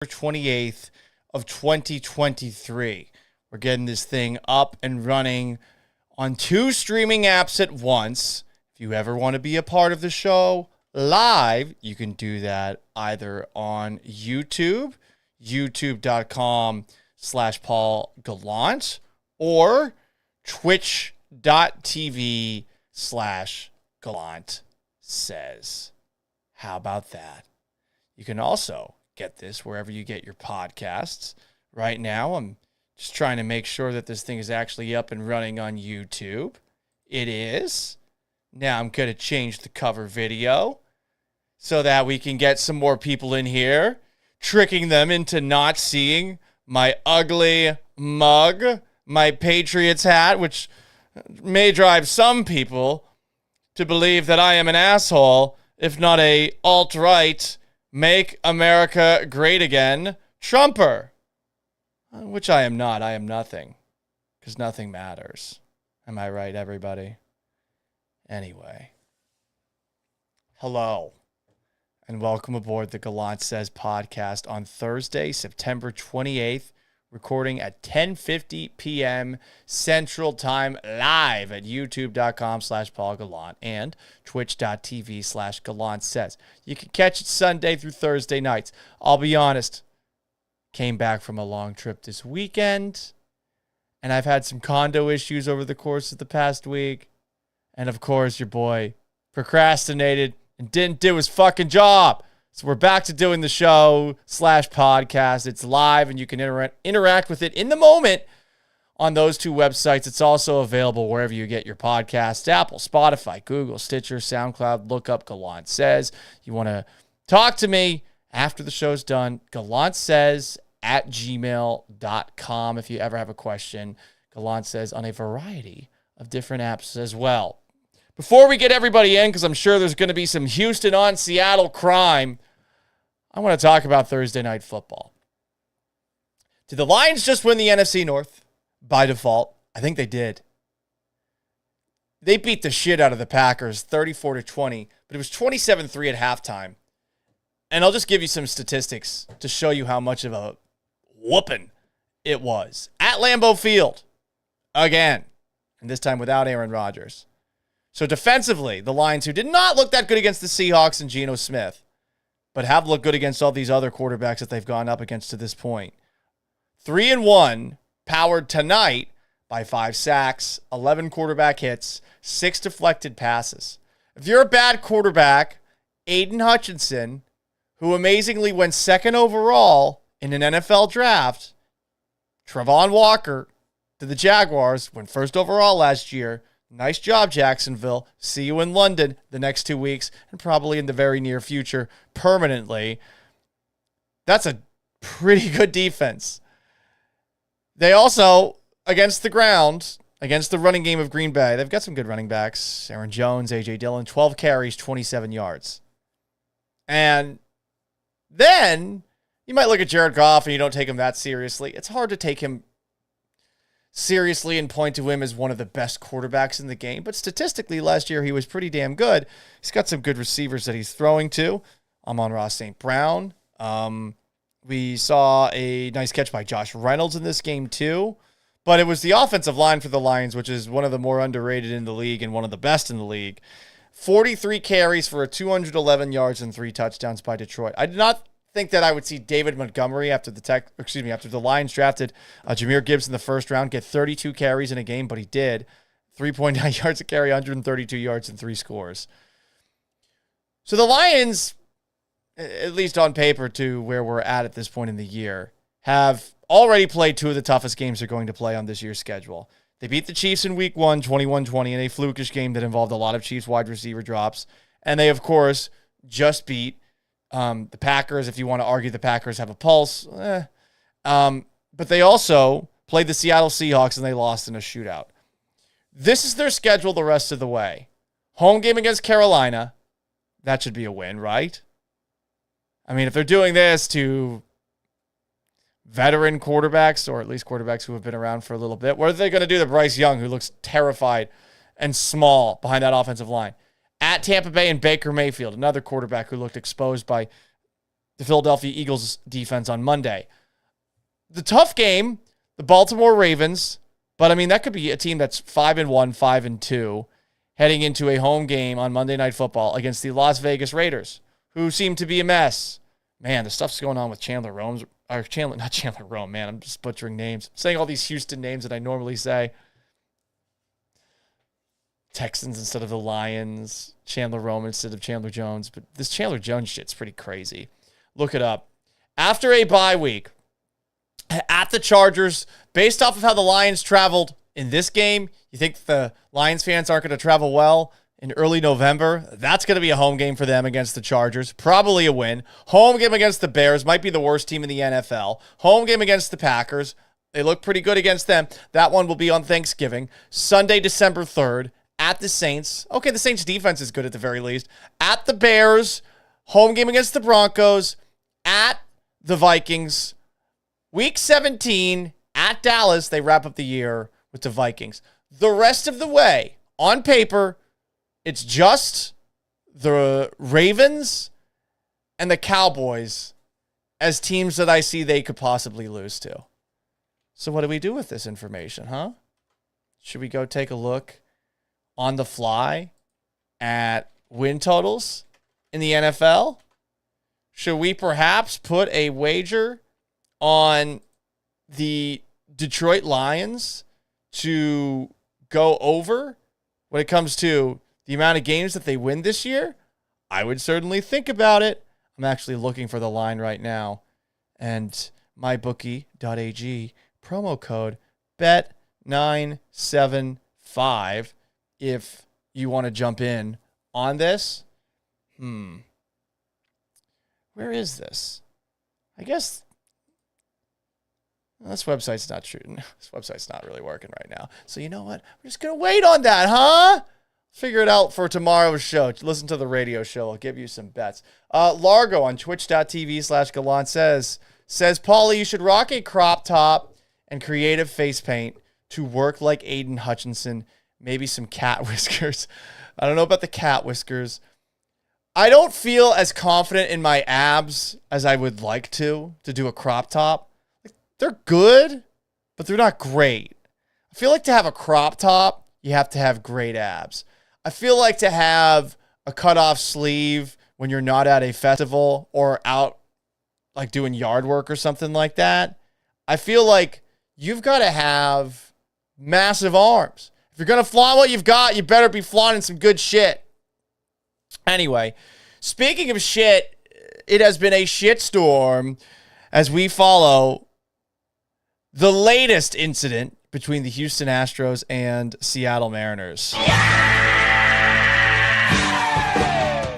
28th of 2023. We're getting this thing up and running on 2 streaming apps at once. If you ever want to be a part of the show live, you can do that either on YouTube, youtube.com/Paul Gallant, or twitch.tv/Gallant says. How about that? You can also get this wherever you get your podcasts. Right now, I'm just trying to make sure that this thing is actually up and running on YouTube. It is. Now I'm going to change the cover video so that we can get some more people in here, tricking them into not seeing my ugly mug, my Patriots hat, which may drive some people to believe that I am an asshole, if not a alt-right, make America great again Trumper. Which I am not. I am nothing. Because nothing matters. Am I right, everybody? Anyway. Hello. And welcome aboard the Gallant Says podcast on Thursday, September 28th. Recording at 10:50 p.m. Central Time live at youtube.com/Paul Gallant and twitch.tv/Gallant Says. You can catch it Sunday through Thursday nights. I'll be honest. Came back from a long trip this weekend, and I've had some condo issues over the course of the past week. And of course, your boy procrastinated and didn't do his fucking job. So we're back to doing the show/podcast. It's live, and you can interact with it in the moment on those 2 websites. It's also available wherever you get your podcasts: Apple, Spotify, Google, Stitcher, SoundCloud. Look up Gallant Says. You want to talk to me after the show's done, gallantsays@gmail.com if you ever have a question. Gallant Says on a variety of different apps as well. Before we get everybody in, because I'm sure there's going to be some Houston on Seattle crime, I want to talk about Thursday Night Football. Did the Lions just win the NFC North by default? I think they did. They beat the shit out of the Packers 34-20, but it was 27-3 at halftime. And I'll just give you some statistics to show you how much of a whooping it was. At Lambeau Field, again, and this time without Aaron Rodgers. So defensively, the Lions, who did not look that good against the Seahawks and Geno Smith, but have looked good against all these other quarterbacks that they've gone up against to this point. 3-1, powered tonight by 5 sacks, 11 quarterback hits, 6 deflected passes. If you're a bad quarterback, Aiden Hutchinson, who amazingly went 2nd overall in an NFL draft, Travon Walker to the Jaguars, went 1st overall last year. Nice job, Jacksonville. See you in London the next 2 weeks and probably in the very near future permanently. That's a pretty good defense. They also, against the ground, against the running game of Green Bay, they've got some good running backs. Aaron Jones, A.J. Dillon, 12 carries, 27 yards. And then you might look at Jared Goff and you don't take him that seriously. It's hard to take him seriously and point to him as one of the best quarterbacks in the game. But statistically, last year he was pretty damn good. He's got some good receivers that he's throwing to. Amon-Ra St. Brown. We saw a nice catch by Josh Reynolds in this game too. But it was the offensive line for the Lions, which is one of the more underrated in the league and one of the best in the league. 43 carries for 211 yards and 3 touchdowns by Detroit. I did not think that I would see David Montgomery after the Lions drafted Jahmyr Gibbs in the first round get 32 carries in a game, but he did. 3.9 yards a carry, 132 yards and 3 scores. So the Lions, at least on paper to where we're at this point in the year, have already played 2 of the toughest games they're going to play on this year's schedule. They beat the Chiefs in week 1, 21-20, in a flukish game that involved a lot of Chiefs wide receiver drops. And they, of course, just beat the Packers. If you want to argue the Packers have a pulse. But they also played the Seattle Seahawks and they lost in a shootout. This is their schedule the rest of the way. Home game against Carolina. That should be a win, right? I mean, if they're doing this to veteran quarterbacks, or at least quarterbacks who have been around for a little bit, what are they going to do to Bryce Young, who looks terrified and small behind that offensive line? At Tampa Bay and Baker Mayfield, another quarterback who looked exposed by the Philadelphia Eagles defense on Monday. The tough game, the Baltimore Ravens, but I mean, that could be a team that's 5-1, 5-2, heading into a home game on Monday Night Football against the Las Vegas Raiders, who seem to be a mess. Man, the stuff's going on with Chandler Rome. Not Chandler Rome, man. I'm just butchering names. I'm saying all these Houston names that I normally say. Texans instead of the Lions. Chandler Rome instead of Chandler Jones. But this Chandler Jones shit's pretty crazy. Look it up. After a bye week, at the Chargers, based off of how the Lions traveled in this game, you think the Lions fans aren't going to travel well in early November? That's going to be a home game for them against the Chargers. Probably a win. Home game against the Bears. Might be the worst team in the NFL. Home game against the Packers. They look pretty good against them. That one will be on Thanksgiving. Sunday, December 3rd, at the Saints. Okay, the Saints defense is good at the very least. At the Bears. Home game against the Broncos. At the Vikings. Week 17 at Dallas, they wrap up the year with the Vikings. The rest of the way, on paper, it's just the Ravens and the Cowboys as teams that I see they could possibly lose to. So what do we do with this information, huh? Should we go take a look on the fly at win totals in the NFL? Should we perhaps put a wager on the Detroit Lions to go over when it comes to the amount of games that they win this year? I would certainly think about it. I'm actually looking for the line right now. And mybookie.ag, promo code BET975 if you want to jump in on this. Where is this? I guess this website's not true. This website's not really working right now. So you know what? We're just going to wait on that, huh? Figure it out for tomorrow's show. Listen to the radio show. I'll give you some bets. Largo on twitch.tv/Gallant says, Paulie, you should rock a crop top and creative face paint to work like Aiden Hutchinson. Maybe some cat whiskers. I don't know about the cat whiskers. I don't feel as confident in my abs as I would like to do a crop top. They're good, but they're not great. I feel like to have a crop top, you have to have great abs. I feel like to have a cutoff sleeve when you're not at a festival or out like doing yard work or something like that, I feel like you've got to have massive arms. If you're going to flaunt what you've got, you better be flaunting some good shit. Anyway, speaking of shit, it has been a shitstorm as we follow the latest incident between the Houston Astros and Seattle Mariners.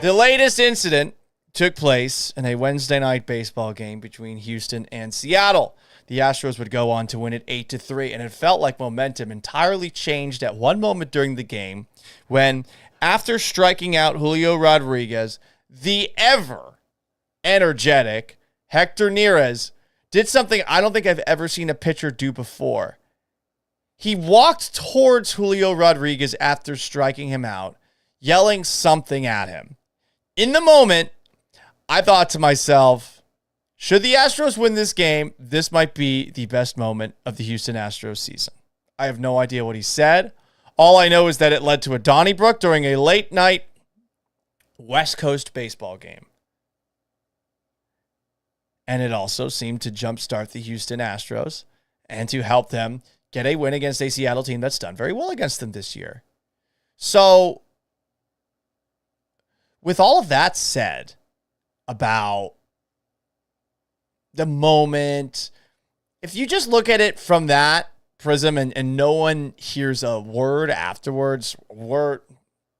The latest incident took place in a Wednesday night baseball game between Houston and Seattle. The Astros would go on to win it 8-3, and it felt like momentum entirely changed at one moment during the game when, after striking out Julio Rodriguez, the ever energetic Hector Neris did something I don't think I've ever seen a pitcher do before. He walked towards Julio Rodriguez after striking him out, yelling something at him. In the moment, I thought to myself, should the Astros win this game, this might be the best moment of the Houston Astros season. I have no idea what he said. All I know is that it led to a Donnybrook during a late night West Coast baseball game. And it also seemed to jumpstart the Houston Astros and to help them get a win against a Seattle team that's done very well against them this year. So, with all of that said about the moment, if you just look at it from that prism and no one hears a word afterwards, we're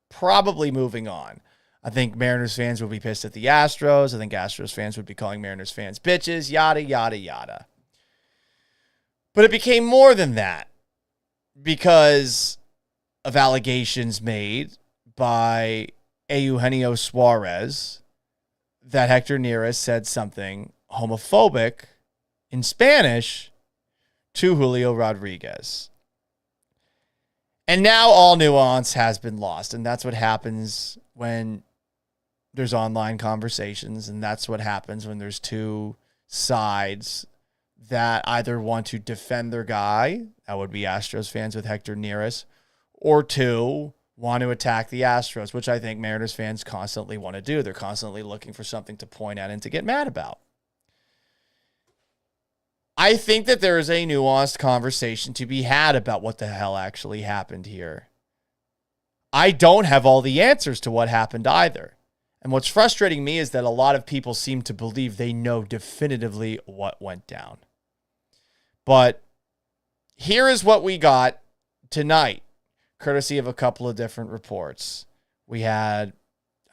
probably moving on. I think Mariners fans would be pissed at the Astros. I think Astros fans would be calling Mariners fans bitches, yada, yada, yada. But it became more than that because of allegations made by Eugenio Suarez that Hector Neris said something homophobic in Spanish to Julio Rodriguez. And now all nuance has been lost. And that's what happens when there's online conversations, and that's what happens when there's two sides that either want to defend their guy, that would be Astros fans with Hector Neris, or two, want to attack the Astros, which I think Mariners fans constantly want to do. They're constantly looking for something to point at and to get mad about. I think that there is a nuanced conversation to be had about what the hell actually happened here. I don't have all the answers to what happened either. And what's frustrating me is that a lot of people seem to believe they know definitively what went down. But here is what we got tonight, courtesy of a couple of different reports. We had,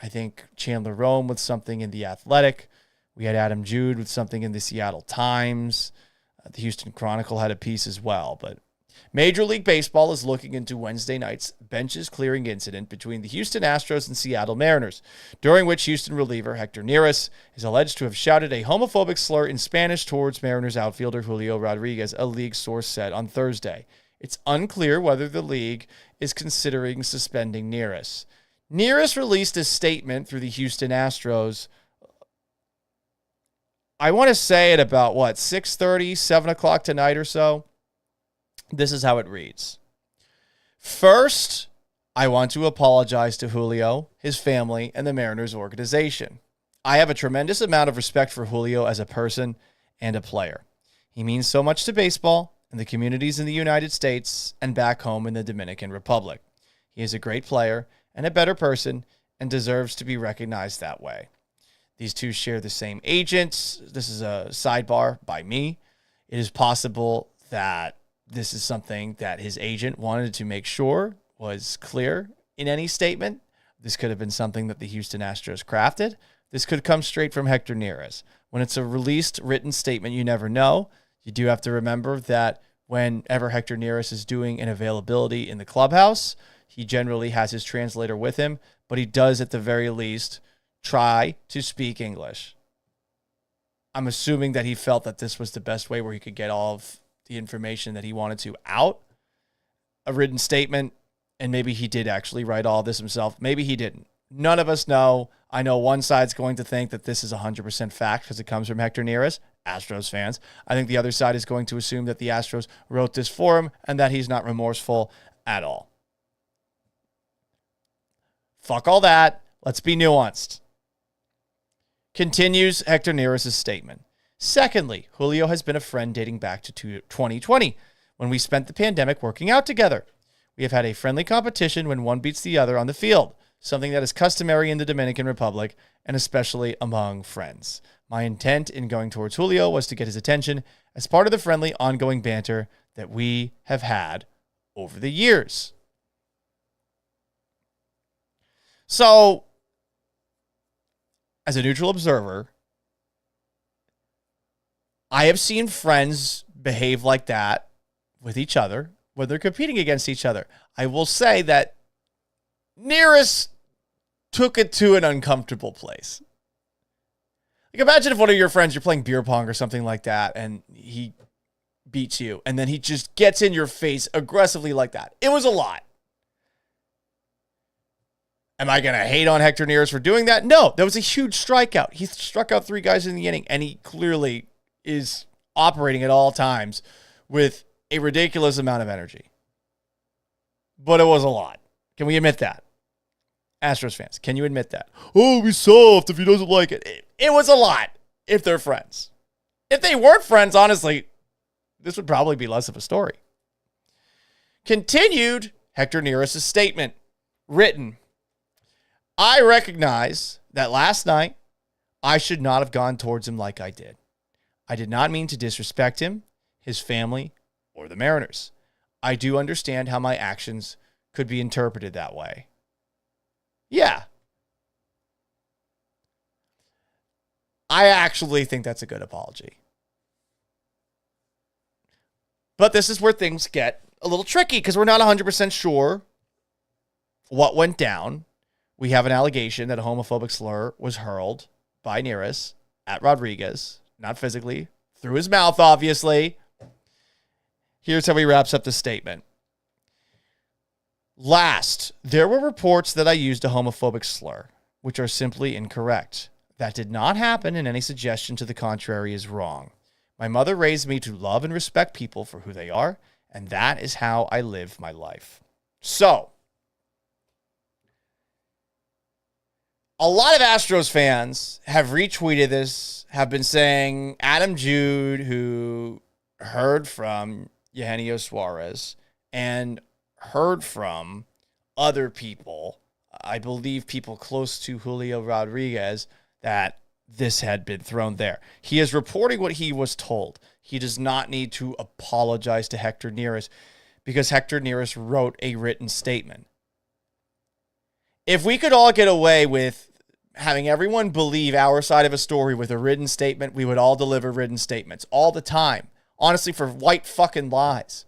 I think, Chandler Rome with something in The Athletic. We had Adam Jude with something in the Seattle Times. The Houston Chronicle had a piece as well. But Major League Baseball is looking into Wednesday night's benches clearing incident between the Houston Astros and Seattle Mariners, during which Houston reliever Hector Neris is alleged to have shouted a homophobic slur in Spanish towards Mariners outfielder Julio Rodriguez, a league source said on Thursday. It's unclear whether the league is considering suspending Neris. Neris released a statement through the Houston Astros, I want to say at about, 6:30, 7 o'clock tonight or so. This is how it reads. First, I want to apologize to Julio, his family, and the Mariners organization. I have a tremendous amount of respect for Julio as a person and a player. He means so much to baseball and the communities in the United States and back home in the Dominican Republic. He is a great player and a better person and deserves to be recognized that way. These two share the same agents. This is a sidebar by me. It is possible that this is something that his agent wanted to make sure was clear in any statement. This could have been something that the Houston Astros crafted. This could come straight from Hector Neris. When it's a released written statement, you never know. You do have to remember that whenever Hector Neris is doing an availability in the clubhouse, he generally has his translator with him, but he does at the very least try to speak English. I'm assuming that he felt that this was the best way where he could get all of the information that he wanted to out, a written statement, and maybe he did actually write all this himself. Maybe he didn't. None of us know. I know one side's going to think that this is 100% fact because it comes from Hector Neris, Astros fans. I think the other side is going to assume that the Astros wrote this for him and that he's not remorseful at all. Fuck all that. Let's be nuanced. Continues Hector Neris' statement. Secondly, Julio has been a friend dating back to 2020, when we spent the pandemic working out together. We have had a friendly competition when one beats the other on the field, something that is customary in the Dominican Republic, and especially among friends. My intent in going towards Julio was to get his attention as part of the friendly, ongoing banter that we have had over the years. So, as a neutral observer, I have seen friends behave like that with each other when they're competing against each other. I will say that Neris took it to an uncomfortable place. Like, imagine if one of your friends, you're playing beer pong or something like that, and he beats you, and then he just gets in your face aggressively like that. It was a lot. Am I going to hate on Hector Neris for doing that? No, that was a huge strikeout. He struck out 3 guys in the inning, and he clearly is operating at all times with a ridiculous amount of energy. But it was a lot. Can we admit that? Astros fans, can you admit that? Oh, be soft if he doesn't like it. It was a lot if they're friends. If they weren't friends, honestly, this would probably be less of a story. Continued Hector Neris' statement, written, I recognize that last night I should not have gone towards him like I did. I did not mean to disrespect him, his family, or the Mariners. I do understand how my actions could be interpreted that way. Yeah. I actually think that's a good apology. But this is where things get a little tricky because we're not 100% sure what went down. We have an allegation that a homophobic slur was hurled by Neris at Rodriguez, not physically, through his mouth, obviously. Here's how he wraps up the statement. Last, there were reports that I used a homophobic slur. which are simply incorrect. That did not happen, and any suggestion to the contrary is wrong. My mother raised me to love and respect people for who they are, and that is how I live my life. So, a lot of Astros fans have retweeted this, have been saying Adam Jude, who heard from Eugenio Suarez and heard from other people, I believe people close to Julio Rodriguez, that this had been thrown there. He is reporting what he was told. He does not need to apologize to Hector Neris because Hector Neris wrote a written statement. If we could all get away with having everyone believe our side of a story with a written statement, we would all deliver written statements all the time. Honestly, for white fucking lies.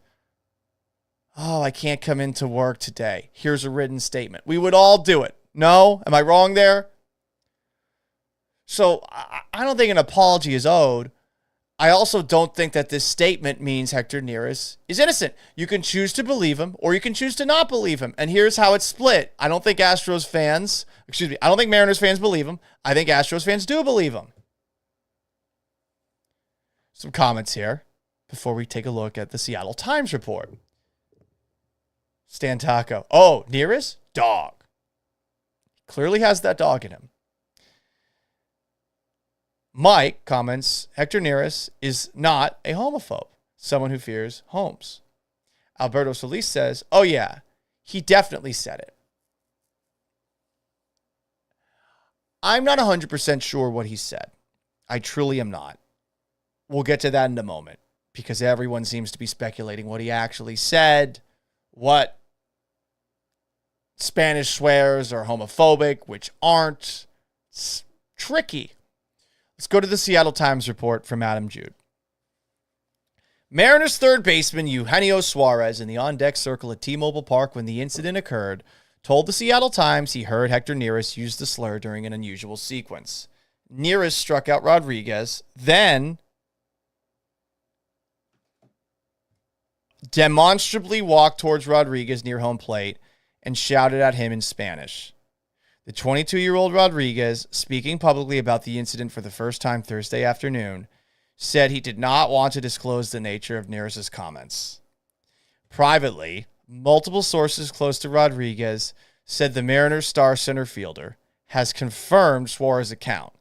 Oh, I can't come into work today. Here's a written statement. We would all do it. No? Am I wrong there? So I don't think an apology is owed. I also don't think that this statement means Hector Neris is innocent. You can choose to believe him or you can choose to not believe him. And here's how it's split. I don't think I don't think Mariners fans believe him. I think Astros fans do believe him. Some comments here before we take a look at the Seattle Times report. Stan Taco. Oh, Neris? Dog. Clearly has that dog in him. Mike comments, Hector Neris is not a homophobe, someone who fears homes. Alberto Solis says, oh yeah, he definitely said it. I'm not 100% sure what he said. I truly am not. We'll get to that in a moment because everyone seems to be speculating what he actually said, what Spanish swears are homophobic, which aren't. It's tricky. Let's go to the Seattle Times report from Adam Jude. Mariners third baseman Eugenio Suarez in the on-deck circle at T-Mobile Park when the incident occurred told the Seattle Times he heard Hector Neris use the slur during an unusual sequence. Neris struck out Rodriguez, then demonstrably walked towards Rodriguez near home plate and shouted at him in Spanish. The 22-year-old Rodriguez, speaking publicly about the incident for the first time Thursday afternoon, said he did not want to disclose the nature of Neris' comments. Privately, multiple sources close to Rodriguez said the Mariners' star center fielder has confirmed Suarez's account,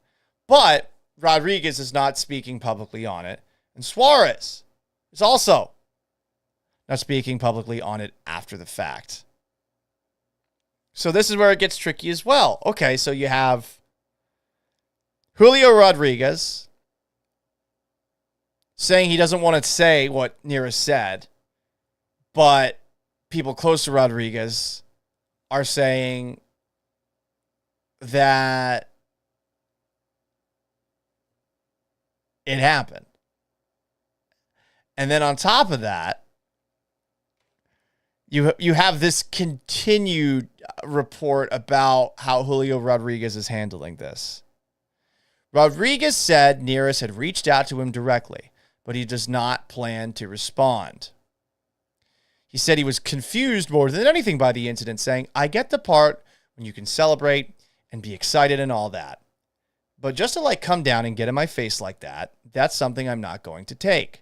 but Rodriguez is not speaking publicly on it, and Suarez is also not speaking publicly on it after the fact. So this is where it gets tricky as well. Okay, so you have Julio Rodriguez saying he doesn't want to say what Neris said, but people close to Rodriguez are saying that it happened. And then on top of that, you have this continued report about how Julio Rodriguez is handling this. Rodriguez said Neris had reached out to him directly, but he does not plan to respond. He said he was confused more than anything by the incident, saying, I get the part when you can celebrate and be excited and all that. But just to come down and get in my face like that, that's something I'm not going to take.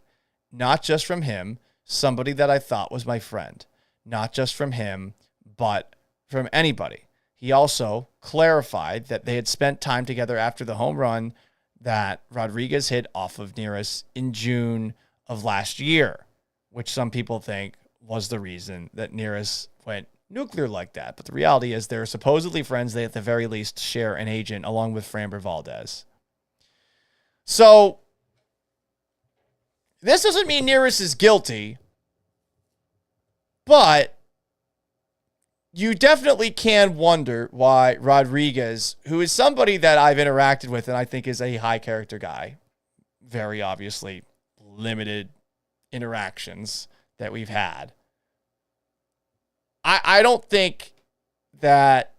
Not just from him, somebody that I thought was my friend. Not just from him, but from anybody. He also clarified that they had spent time together after the home run that Rodriguez hit off of Neris in June of last year, which some people think was the reason that Neris went nuclear like that. But the reality is they're supposedly friends. They at the very least share an agent along with Framber Valdez. So this doesn't mean Neris is guilty, but you definitely can wonder why Rodriguez, who is somebody that I've interacted with and I think is a high character guy, very obviously limited interactions that we've had. I don't think that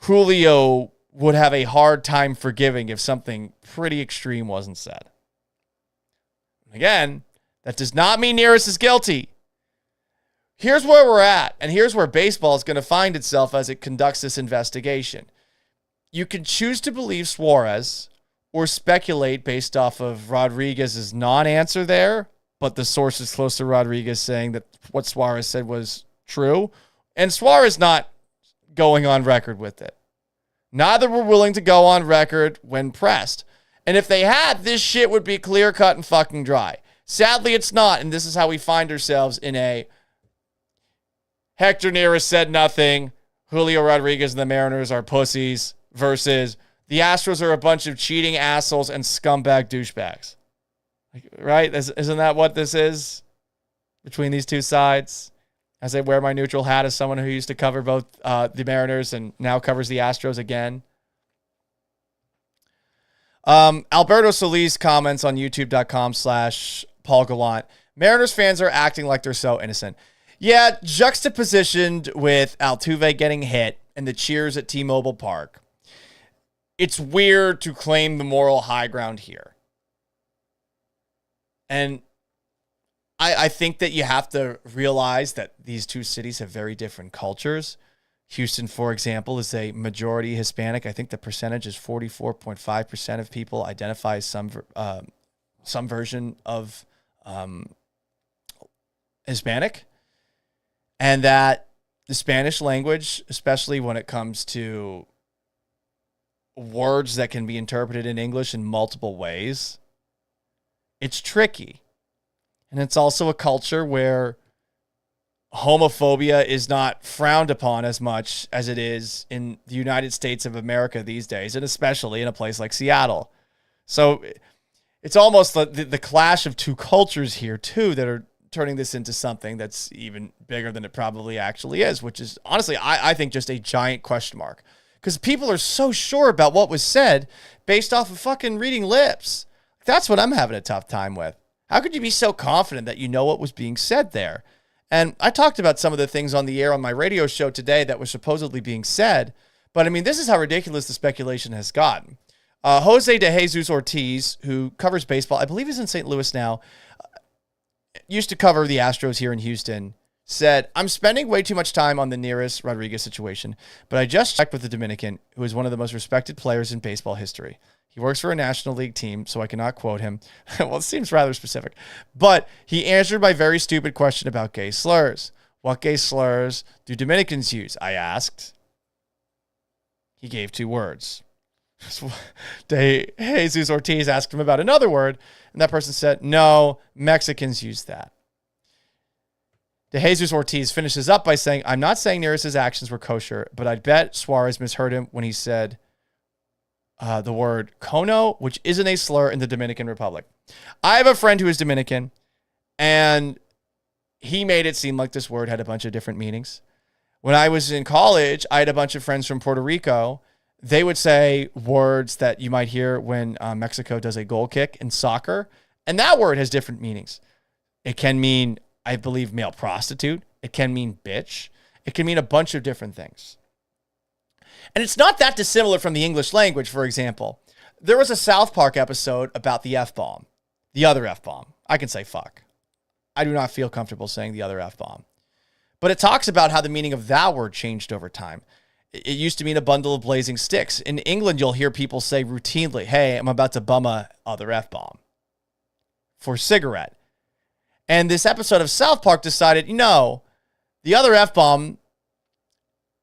Julio would have a hard time forgiving if something pretty extreme wasn't said. Again, that does not mean Neris is guilty. here's where we're at, and here's where baseball is going to find itself as it conducts this investigation. You can choose to believe Suarez or speculate based off of Rodriguez's non-answer there, but the source is close to Rodriguez saying that what Suarez said was true, and Suarez not going on record with it. Neither were willing to go on record when pressed. And if they had, this shit would be clear-cut and fucking dry. Sadly, it's not, and this is how we find ourselves in a Hector Neris said nothing, Julio Rodriguez and the Mariners are pussies, versus the Astros are a bunch of cheating assholes and scumbag douchebags. Right? Isn't that what this is between these two sides? As I wear my neutral hat as someone who used to cover both the Mariners and now covers the Astros again. Alberto Solis comments on youtube.com/Paul Gallant. Mariners fans are acting like they're so innocent. Yeah, juxtapositioned with Altuve getting hit and the cheers at T-Mobile Park, it's weird to claim the moral high ground here. And I think that you have to realize that these two cities have very different cultures. Houston, for example, is a majority Hispanic. I think the percentage is 44.5% of people identify as some version of Hispanic. And that the Spanish language, especially when it comes to words that can be interpreted in English in multiple ways, it's tricky. And it's also a culture where homophobia is not frowned upon as much as it is in the United States of America these days, and especially in a place like Seattle. So it's almost the clash of two cultures here, too, that are turning this into something that's even bigger than it probably actually is, which is, honestly, I think just a giant question mark. Because people are so sure about what was said based off of fucking reading lips. That's what I'm having a tough time with. How could you be so confident that you know what was being said there? And I talked about some of the things on the air on my radio show today that was supposedly being said. But, I mean, this is how ridiculous the speculation has gotten. Jose de Jesus Ortiz, who covers baseball, I believe he's in St. Louis now, used to cover the Astros here in Houston, said, I'm spending way too much time on the Neris Rodriguez situation, but I just checked with the Dominican, who is one of the most respected players in baseball history. He works for a National League team, so I cannot quote him. Well, it seems rather specific. But he answered my very stupid question about gay slurs. What gay slurs do Dominicans use? I asked. He gave 2 words. De Jesus Ortiz asked him about another word, and that person said, no, Mexicans use that. De Jesus Ortiz finishes up by saying, I'm not saying Neris' actions were kosher, but I bet Suarez misheard him when he said the word cono, which isn't a slur in the Dominican Republic. I have a friend who is Dominican, and he made it seem like this word had a bunch of different meanings. When I was in college, I had a bunch of friends from Puerto Rico. They would say words that you might hear when Mexico does a goal kick in soccer, and that word has different meanings. It can mean, I believe, male prostitute. It can mean bitch. It can mean a bunch of different things. And it's not that dissimilar from the English language, for example. There was a South Park episode about the F-bomb, the other F-bomb. I can say fuck. I do not feel comfortable saying the other F-bomb. But it talks about how the meaning of that word changed over time. It used to mean a bundle of blazing sticks. In England, you'll hear people say routinely, hey, I'm about to bum a other F-bomb for cigarette. And this episode of South Park decided, the other F-bomb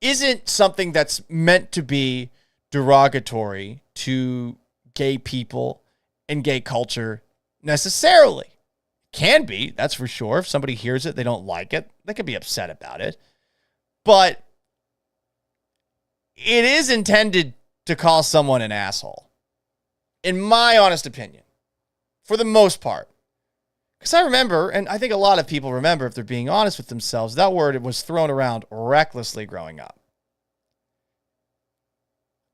isn't something that's meant to be derogatory to gay people and gay culture necessarily. Can be, that's for sure. If somebody hears it, they don't like it, they could be upset about it. But it is intended to call someone an asshole, in my honest opinion, for the most part. Because I remember, and I think a lot of people remember, if they're being honest with themselves, that word was thrown around recklessly growing up.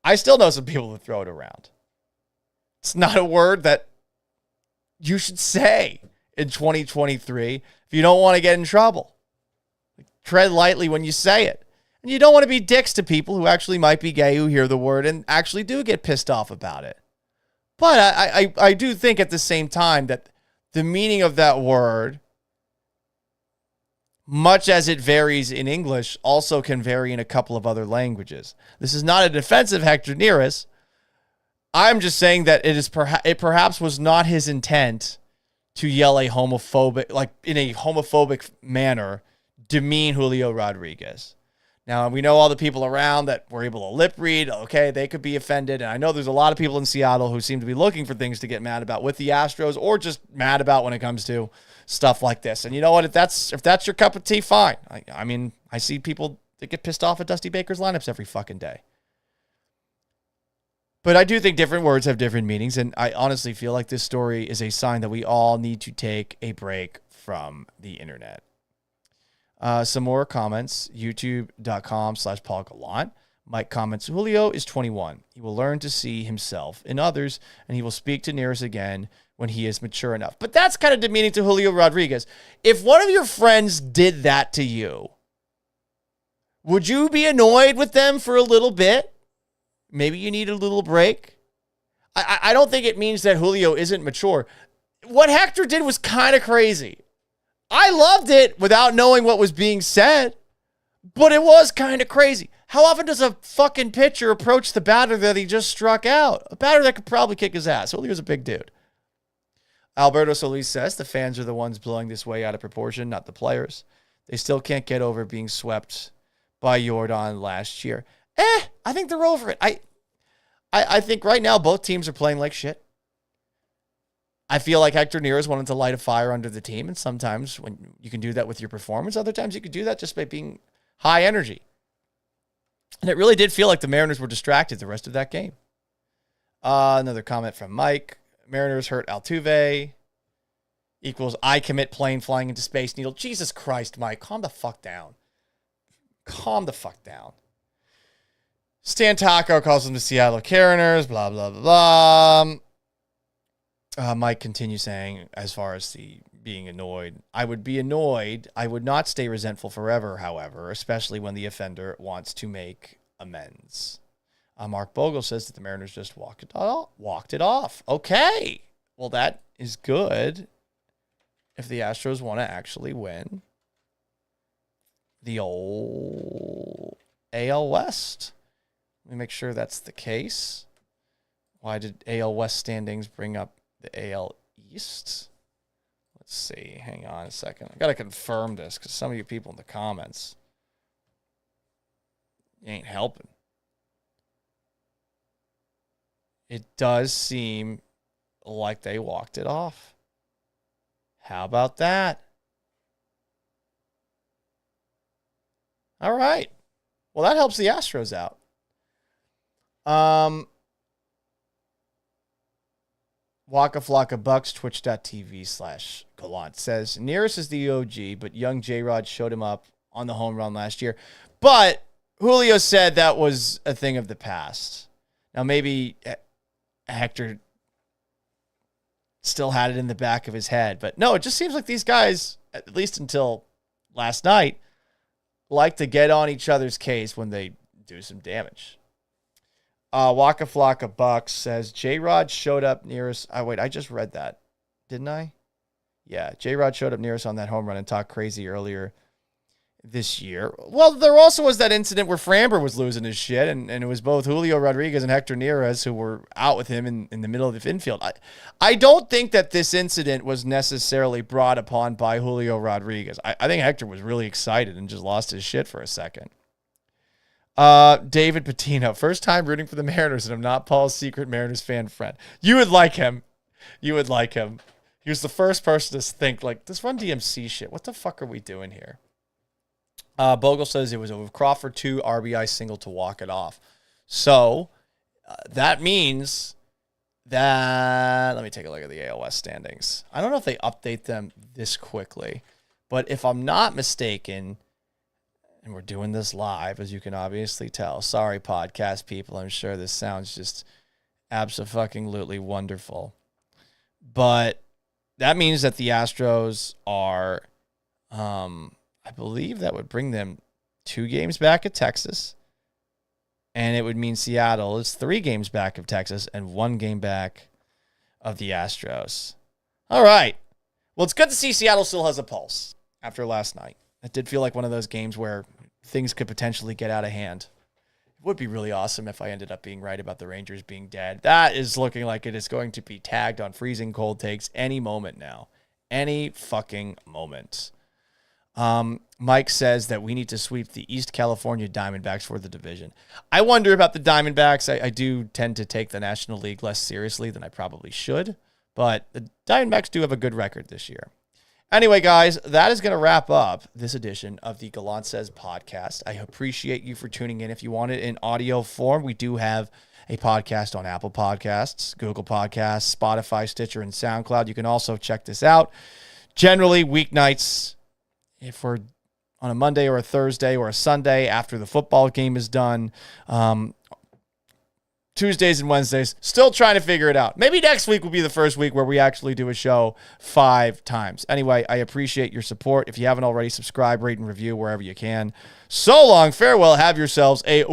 I still know some people who throw it around. It's not a word that you should say in 2023 if you don't want to get in trouble. Tread lightly when you say it. And you don't want to be dicks to people who actually might be gay, who hear the word and actually do get pissed off about it. But I do think at the same time that the meaning of that word much as it varies in English, also can vary in a couple of other languages. This is not a defense of Hector Neris. I'm just saying that it perhaps was not his intent to yell a homophobic, like in a homophobic manner, demean Julio Rodriguez. Now, we know all the people around that were able to lip read. Okay, they could be offended. And I know there's a lot of people in Seattle who seem to be looking for things to get mad about with the Astros or just mad about when it comes to stuff like this. And you know what? If that's your cup of tea, fine. I mean, I see people that get pissed off at Dusty Baker's lineups every fucking day. But I do think different words have different meanings, and I honestly feel like this story is a sign that we all need to take a break from the internet. Some more comments. YouTube.com/Paul Gallant. Mike comments, Julio is 21. He will learn to see himself in others, and he will speak to Neris again when he is mature enough. But that's kind of demeaning to Julio Rodriguez. If one of your friends did that to you, would you be annoyed with them for a little bit? Maybe you need a little break. I don't think it means that Julio isn't mature. What Hector did was kind of crazy. I loved it without knowing what was being said, but it was kind of crazy. How often does a fucking pitcher approach the batter that he just struck out? A batter that could probably kick his ass. Julio's a big dude. Alberto Solis says the fans are the ones blowing this way out of proportion, not the players. They still can't get over being swept by Jordan last year. I think they're over it. I think right now both teams are playing like shit. I feel like Hector Neris wanted to light a fire under the team, and sometimes when you can do that with your performance, other times you can do that just by being high energy. And it really did feel like the Mariners were distracted the rest of that game. Another comment from Mike. Mariners hurt Altuve equals I commit plane flying into Space Needle. Jesus Christ, Mike, calm the fuck down. Calm the fuck down. Stan Taco calls them the Seattle Mariners, blah, blah, blah, blah. Mike continues saying, as far as the being annoyed, I would be annoyed. I would not stay resentful forever, however, especially when the offender wants to make amends. Mark Bogle says that the Mariners just walked it off. Okay. Well, that is good if the Astros want to actually win the old AL West. Let me make sure that's the case. Why did AL West standings bring up the AL East? Let's see. Hang on a second. I got to confirm this because some of you people in the comments, you ain't helping. It does seem like they walked it off. How about that? All right. Well, that helps the Astros out. Waka Flocka Bucks, twitch.tv/Gallant says, Neris is the OG, but young J-Rod showed him up on the home run last year. But Julio said that was a thing of the past. Now, maybe Hector still had it in the back of his head. But no, it just seems like these guys, at least until last night, like to get on each other's case when they do some damage. Waka Flocka Bucks says, J-Rod showed up near us. Wait, I just read that. Didn't I? Yeah, J-Rod showed up near us on that home run and talked crazy earlier this year. Well, there also was that incident where Framber was losing his shit, and it was both Julio Rodriguez and Hector Neris who were out with him in the middle of the infield. I don't think that this incident was necessarily brought upon by Julio Rodriguez. I think Hector was really excited and just lost his shit for a second. David Patino, first time rooting for the Mariners, and I'm not Paul's secret Mariners fan friend. You would like him. You would like him. He was the first person to think, like, this Run DMC shit, what the fuck are we doing here? Bogle says it was a Crawford 2 RBI single to walk it off. So that means that, let me take a look at the AOS standings. I don't know if they update them this quickly, but if I'm not mistaken, and we're doing this live, as you can obviously tell. Sorry, podcast people. I'm sure this sounds just abso-fucking-lutely wonderful. But that means that the Astros are, I believe that would bring them 2 games back at Texas. And it would mean Seattle is 3 games back of Texas and 1 game back of the Astros. All right. Well, it's good to see Seattle still has a pulse after last night. It did feel like one of those games where things could potentially get out of hand. It would be really awesome if I ended up being right about the Rangers being dead. That is looking like it is going to be tagged on freezing cold takes any moment now. Any fucking moment. Mike says that we need to sweep the East California Diamondbacks for the division. I wonder about the Diamondbacks. I do tend to take the National League less seriously than I probably should, but the Diamondbacks do have a good record this year. Anyway, guys, that is going to wrap up this edition of the Gallant Says podcast. I appreciate you for tuning in. If you want it in audio form, we do have a podcast on Apple Podcasts, Google Podcasts, Spotify, Stitcher, and SoundCloud. You can also check this out. Generally, weeknights, if we're on a Monday or a Thursday or a Sunday after the football game is done. Tuesdays and Wednesdays, still trying to figure it out. Maybe next week will be the first week where we actually do a show 5 times. Anyway, I appreciate your support. If you haven't already, subscribe, rate, and review wherever you can. So long, farewell, have yourselves a